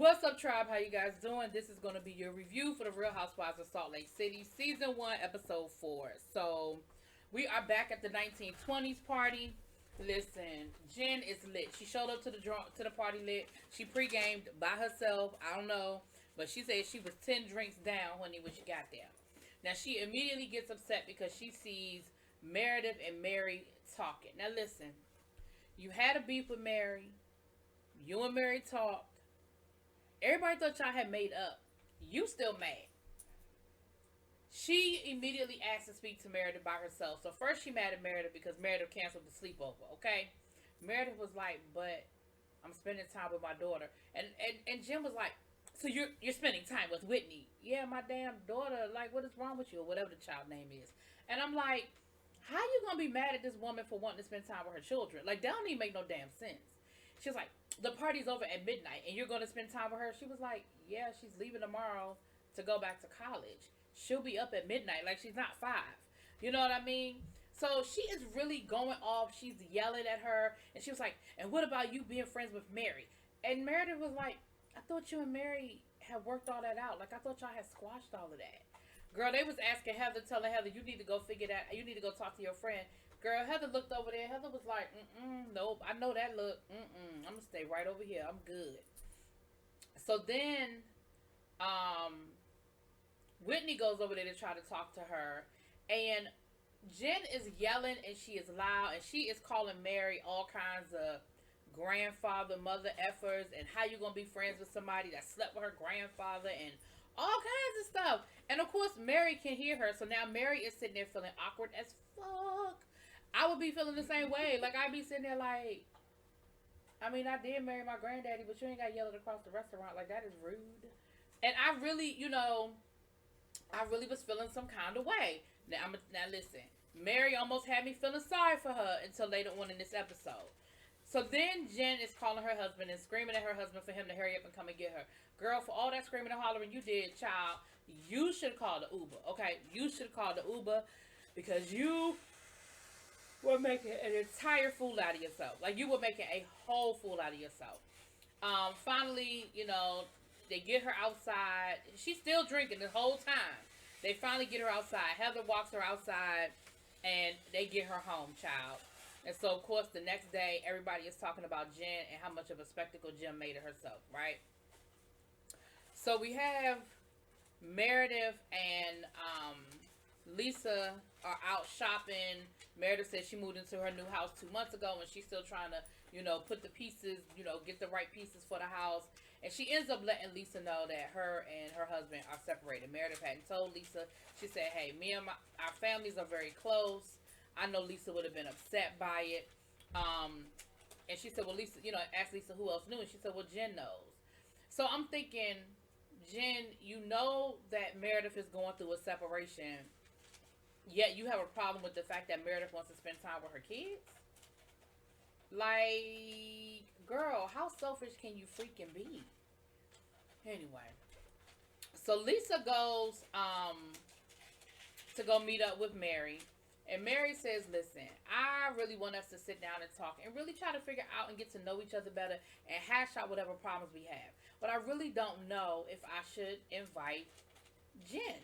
What's up, tribe? How you guys doing? This is going to be your review for the Real Housewives of Salt Lake City, Season 1, Episode 4. So, we are back at the 1920s party. Listen, Jen is lit. She showed up to the party lit. She pre-gamed by herself. I don't know. But she said she was 10 drinks down, honey, when she got there. Now, she immediately gets upset because she sees Meredith and Mary talking. Now, listen. You had a beef with Mary. You and Mary talked. Everybody thought y'all had made up. You still mad. She immediately asked to speak to Meredith by herself. So first she mad at Meredith because Meredith canceled the sleepover, okay? Meredith was like, but I'm spending time with my daughter. And Jim was like, so you're spending time with Whitney. Yeah, my damn daughter, like what is wrong with you? Or whatever the child name is. And I'm like, how you gonna be mad at this woman for wanting to spend time with her children? Like that don't even make no damn sense. She was like, the party's over at midnight and you're going to spend time with her? She was like, yeah, she's leaving tomorrow to go back to college. She'll be up at midnight. Like, she's not 5. You know what I mean? So she is really going off. She's yelling at her. And she was like, and what about you being friends with Mary? And Meredith was like, I thought you and Mary had worked all that out. Like, I thought y'all had squashed all of that. Girl, they was asking Heather, telling Heather, you need to go figure that. You need to go talk to your friend. Girl, Heather looked over there. Heather was like, nope. I know that look. I'm going to stay right over here. I'm good. So then, Whitney goes over there to try to talk to her. And Jen is yelling and she is loud. And she is calling Mary all kinds of grandfather, mother effers. And how you going to be friends with somebody that slept with her grandfather. And all kinds of stuff. And of course, Mary can hear her. So now Mary is sitting there feeling awkward as fuck. I would be feeling the same way. Like, I'd be sitting there like, I mean, I did marry my granddaddy, but you ain't got yelled across the restaurant. Like, that is rude. And I really, I really was feeling some kind of way. Now listen. Mary almost had me feeling sorry for her until later on in this episode. So then Jen is calling her husband and screaming at her husband for him to hurry up and come and get her. Girl, for all that screaming and hollering you did, child, you should call the Uber, okay? You should call the Uber because you were making an entire fool out of yourself. Like, you were making a whole fool out of yourself. Finally, they get her outside. She's still drinking the whole time. They finally get her outside. Heather walks her outside, and they get her home, child. And so, of course, the next day, everybody is talking about Jen and how much of a spectacle Jen made of herself, right? So we have Meredith and Lisa are out shopping. Meredith says she moved into her new house 2 months ago and she's still trying to, put the pieces, get the right pieces for the house. And she ends up letting Lisa know that her and her husband are separated. Meredith hadn't told Lisa. She said, hey, me and our families are very close. I know Lisa would have been upset by it. And she said, well, Lisa, asked Lisa who else knew. And she said, well, Jen knows. So I'm thinking, Jen, you know that Meredith is going through a separation, yet you have a problem with the fact that Meredith wants to spend time with her kids? Like, girl, how selfish can you freaking be? Anyway, so Lisa goes to go meet up with Mary. And Mary says, listen, I really want us to sit down and talk and really try to figure out and get to know each other better and hash out whatever problems we have. But I really don't know if I should invite Jen.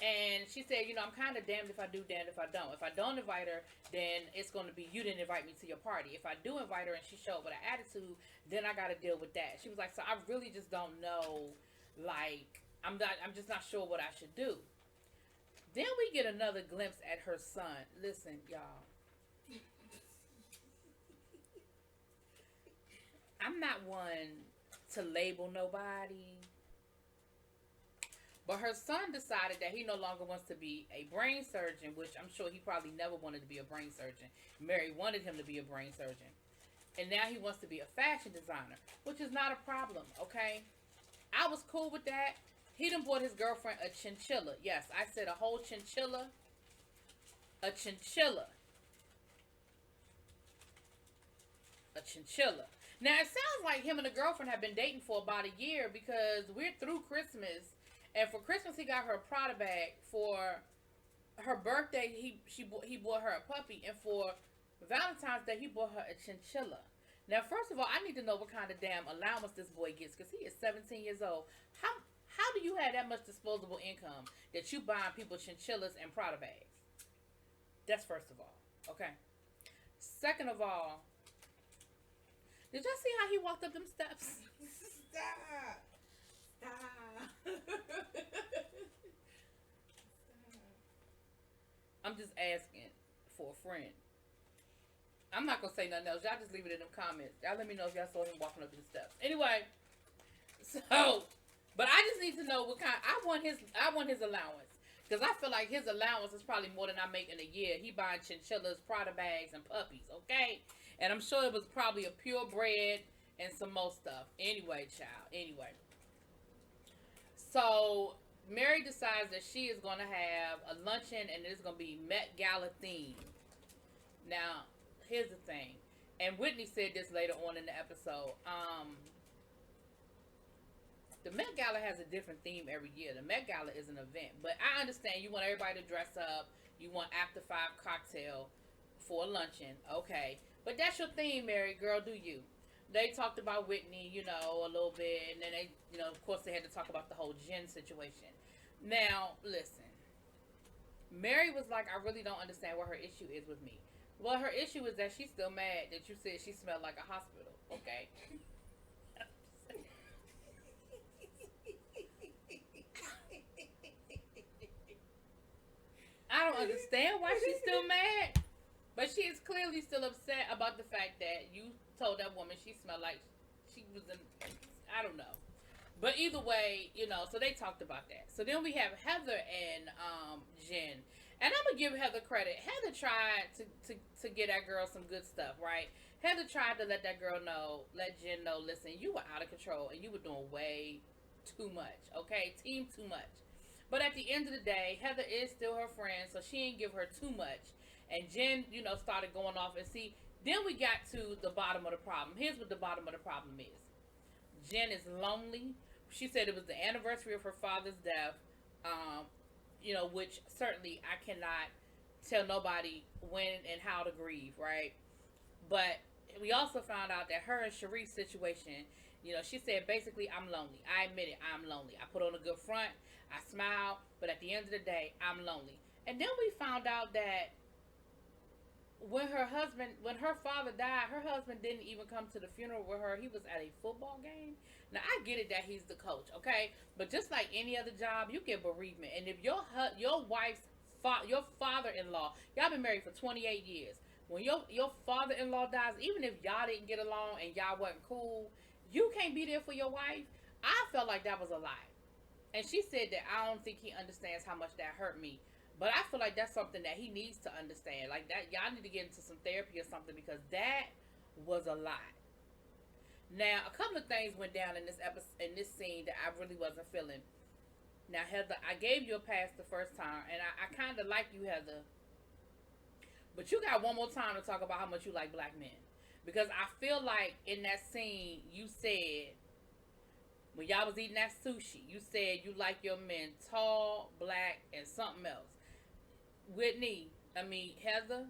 And she said, I'm kind of damned if I do, damned if I don't. If I don't invite her, then it's going to be you didn't invite me to your party. If I do invite her and she showed up with an attitude, then I got to deal with that. She was like, so I really just don't know. Like, I'm just not sure what I should do. Then we get another glimpse at her son. Listen, y'all. I'm not one to label nobody. But her son decided that he no longer wants to be a brain surgeon, which I'm sure he probably never wanted to be a brain surgeon. Mary wanted him to be a brain surgeon. And now he wants to be a fashion designer, which is not a problem, okay? I was cool with that. He done bought his girlfriend a chinchilla. Yes, I said a whole chinchilla. A chinchilla. A chinchilla. Now, it sounds like him and the girlfriend have been dating for about a year because we're through Christmas. And for Christmas, he got her a Prada bag. For her birthday, he bought her a puppy. And for Valentine's Day, he bought her a chinchilla. Now, first of all, I need to know what kind of damn allowance this boy gets because he is 17 years old. How do you have that much disposable income that you buying people chinchillas and Prada bags? That's first of all. Okay. Second of all, did y'all see how he walked up them steps? Stop. Stop. I'm just asking for a friend. I'm not gonna say nothing else. Y'all just leave it in them comments. Y'all let me know if y'all saw him walking up the steps. Anyway, so, but I just need to know what kind. I want his allowance because I feel like his allowance is probably more than I make in a year. He buying chinchillas, Prada bags, and puppies. Okay, and I'm sure it was probably a purebred and some more stuff. Anyway, child. Anyway, so Mary decides that she is gonna have a luncheon and it's gonna be Met Gala themed. Now, here's the thing, and Whitney said this later on in the episode. The Met Gala has a different theme every year. The Met Gala is an event, but I understand you want everybody to dress up. You want after 5 cocktail for a luncheon, okay? But that's your theme, Mary. Girl, do you? They talked about Whitney, you know, a little bit, and then they, you know, of course, they had to talk about the whole Jen situation. Now, listen. Mary was like, I really don't understand what her issue is with me. Well, her issue is that she's still mad that you said she smelled like a hospital, okay? I don't understand why she's still mad, but she is clearly still upset about the fact that you told that woman she smelled like she was in, I don't know. But either way, you know, so they talked about that. So then we have Heather and Jen. And I'm going to give Heather credit. Heather tried to get that girl some good stuff, right? Heather tried to let that girl know, let Jen know, listen, you were out of control and you were doing way too much, okay? Team too much. But at the end of the day, Heather is still her friend, so she didn't give her too much. And Jen, you know, started going off. And see, then we got to the bottom of the problem. Here's what the bottom of the problem is. Jen is lonely. She said it was the anniversary of her father's death, you know, which certainly I cannot tell nobody when and how to grieve, right? But we also found out that her and Sharice's situation, you know, she said basically, I'm lonely. I admit it, I'm lonely. I put on a good front, I smile, but at the end of the day, I'm lonely. And then we found out that when her father died, her husband didn't even come to the funeral with her. He was at a football game. Now, I get it that he's the coach, okay? But just like any other job, you get bereavement. And if your father-in-law, y'all been married for 28 years. When your father-in-law dies, even if y'all didn't get along and y'all wasn't cool, you can't be there for your wife. I felt like that was a lie. And she said that I don't think he understands how much that hurt me. But I feel like that's something that he needs to understand. Like that, y'all need to get into some therapy or something because that was a lie. Now, a couple of things went down in this episode, in this scene that I really wasn't feeling. Now, Heather, I gave you a pass the first time, and I kind of like you, Heather. But you got one more time to talk about how much you like black men. Because I feel like in that scene, you said, when y'all was eating that sushi, you said you like your men tall, black, and something else. Heather,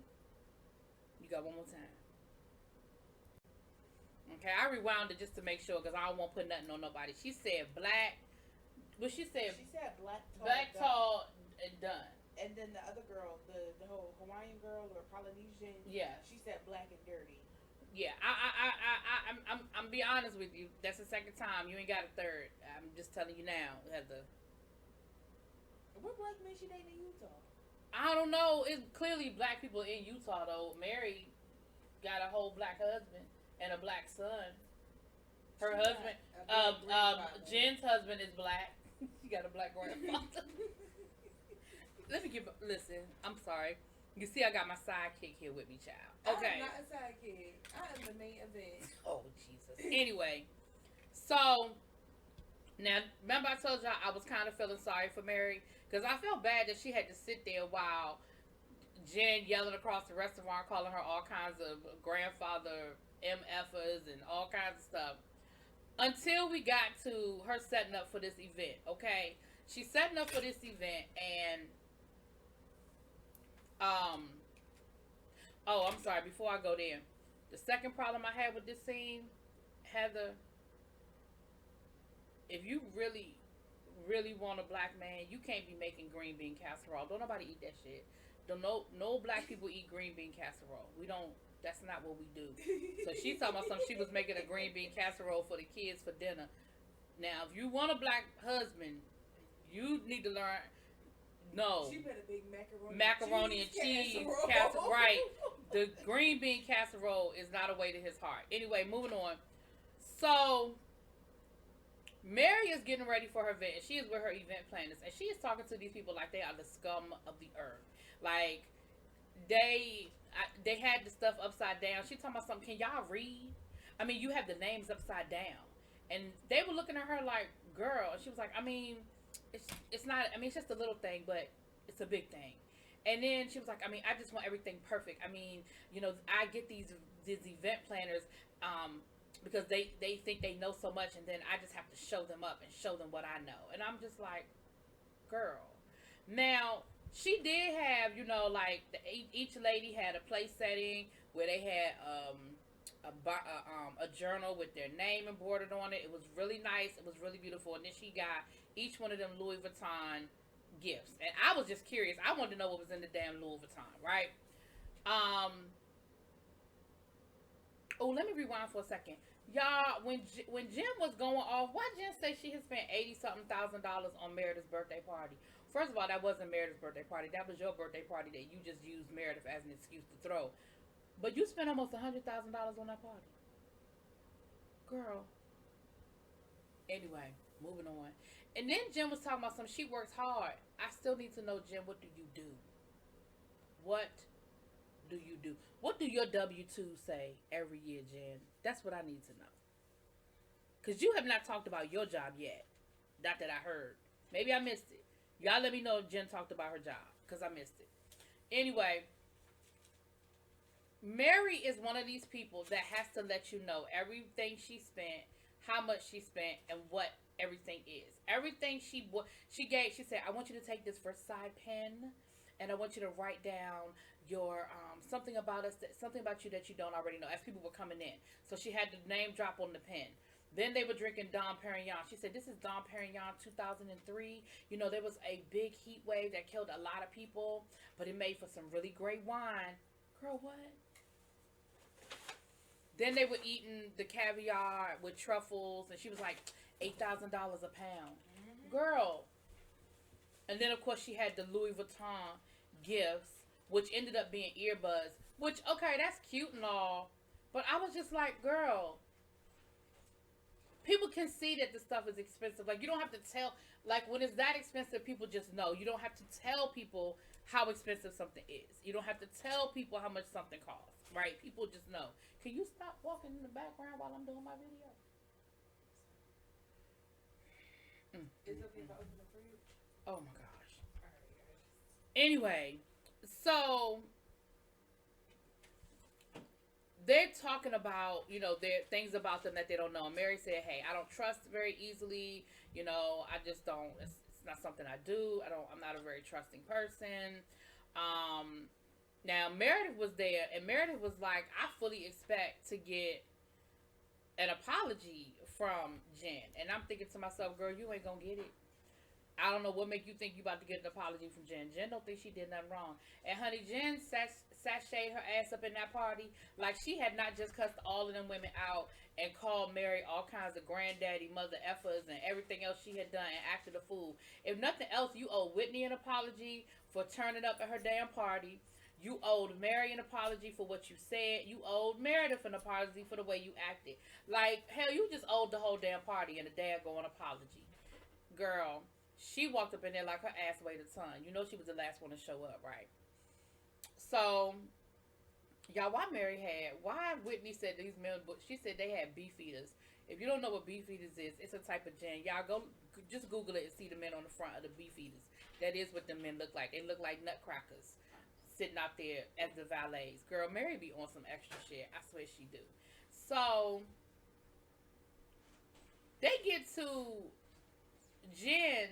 you got one more time. Okay, I rewound it just to make sure because I don't want to put nothing on nobody. She said black. Well, she said black, tall, tall, and done. And then the other girl, the whole Hawaiian girl or Polynesian, yeah, she said black and dirty. Yeah, I'm be honest with you. That's the second time. You ain't got a third. I'm just telling you now, Heather. What black man she dating in Utah? I don't know. It's clearly black people in Utah though. Mary got a whole black husband and a black son. Her husband, Jen's husband is black. She got a black grandfather. Listen, I'm sorry. You see, I got my sidekick here with me, child. Okay. I'm not a sidekick. I am the main event. Oh, Jesus. Anyway, so, now, remember I told y'all I was kind of feeling sorry for Mary? Because I felt bad that she had to sit there while Jen yelling across the restaurant, calling her all kinds of grandfather MFers and all kinds of stuff. Until we got to her setting up for this event, okay? She's setting up for this event, and I'm sorry, before I go there, The second problem I had with this scene, Heather, if you really, really want a black man, you can't be making green bean casserole. Don't nobody eat that shit. Don't no black people eat green bean casserole. We don't. That's not what we do. So she's talking about something. She was making a green bean casserole for the kids for dinner. Now, if you want a black husband, you need to learn. No. She better make macaroni and cheese casserole. Right. The green bean casserole is not a way to his heart. Anyway, moving on. So Mary is getting ready for her event, and she is with her event planners, and she is talking to these people like they are the scum of the earth. Like they had the stuff upside down. She talking about something. Can y'all read? I mean, you have the names upside down, and they were looking at her like, girl. And she was like, I mean, it's not. I mean, it's just a little thing, but it's a big thing. And then she was like, I mean, I just want everything perfect. I mean, I get these event planners because they think they know so much, and then I just have to show them up and show them what I know. And I'm just like, girl. Now, she did have, like each lady had a place setting where they had a journal with their name embroidered on it. It was really nice. It was really beautiful. And then she got each one of them Louis Vuitton gifts. And I was just curious. I wanted to know what was in the damn Louis Vuitton, right? Oh, let me rewind for a second. Y'all, when Jen was going off, why Jen say she had spent $80,000 on Meredith's birthday party? First of all, that wasn't Meredith's birthday party. That was your birthday party that you just used Meredith as an excuse to throw. But you spent almost $100,000 on that party. Girl. Anyway, moving on. And then Jen was talking about something. She works hard. I still need to know, Jen, what do you do? What do you do? What do your W-2 say every year, Jen? That's what I need to know. Because you have not talked about your job yet. Not that I heard. Maybe I missed it. Y'all let me know if Jen talked about her job. Because I missed it. Anyway, Mary is one of these people that has to let you know everything she spent, how much she spent, and what everything is. Everything she gave, she said, I want you to take this Versailles pen, and I want you to write down your something about you that you don't already know, as people were coming in. So she had the name drop on the pen. Then they were drinking Dom Perignon. She said, this is Dom Perignon 2003. There was a big heat wave that killed a lot of people, but it made for some really great wine. Girl, what? Then they were eating the caviar with truffles, and she was like, $8,000 a pound. Mm-hmm. Girl. And then, of course, she had the Louis Vuitton gifts, which ended up being earbuds, which, okay, that's cute and all, but I was just like, girl, people can see that the stuff is expensive. Like, you don't have to tell, like, when it's that expensive, people just know. You don't have to tell people how expensive something is. You don't have to tell people how much something costs, right? People just know. Can you stop walking in the background while I'm doing my video? It's okay if I open the fridge. Oh my gosh. Anyway, so they're talking about, there things about them that they don't know. And Mary said, hey, I don't trust very easily. I just don't, it's not something I do. I'm not a very trusting person. Now Meredith was there, and Meredith was like, I fully expect to get an apology from Jen. And I'm thinking to myself, girl, you ain't gonna get it. I don't know what make you think you about to get an apology from Jen. Jen don't think she did nothing wrong. And honey, Jen sashayed her ass up in that party like she had not just cussed all of them women out and called Mary all kinds of granddaddy, mother effers, and everything else she had done and acted a fool. If nothing else, you owe Whitney an apology for turning up at her damn party. You owed Mary an apology for what you said. You owed Meredith an apology for the way you acted. Like, hell, you just owed the whole damn party and a daggone apology. Girl, she walked up in there like her ass weighed a ton. She was the last one to show up, right? So, y'all, why Whitney said these men, she said they had beef eaters. If you don't know what beef eaters is, it's a type of gin. Y'all go, just Google it and see the men on the front of the beef eaters. That is what the men look like. They look like nutcrackers sitting out there as the valets. Girl, Mary be on some extra shit. I swear she do. So, they get to Jen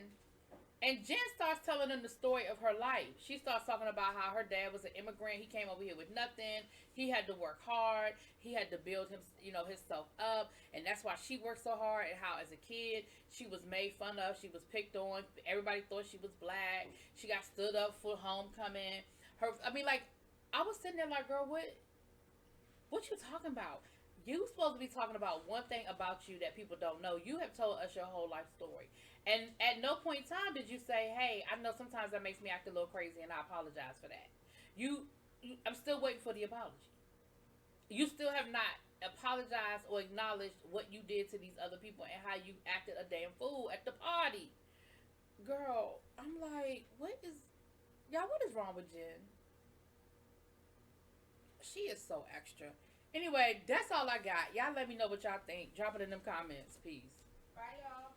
And Jen starts telling them the story of her life. She starts talking about how her dad was an immigrant. He came over here with nothing. He had to work hard. He had to build him, himself up, and that's why she worked so hard. And how, as a kid, she was made fun of. She was picked on. Everybody thought she was black. She got stood up for homecoming. I was sitting there like, girl, what you talking about? You supposed to be talking about one thing about you that people don't know. You have told us your whole life story. And at no point in time did you say, hey, I know sometimes that makes me act a little crazy and I apologize for that. I'm still waiting for the apology. You still have not apologized or acknowledged what you did to these other people and how you acted a damn fool at the party. Girl, I'm like, what is wrong with Jen? She is so extra. Anyway, that's all I got. Y'all let me know what y'all think. Drop it in them comments. Peace. Bye, y'all.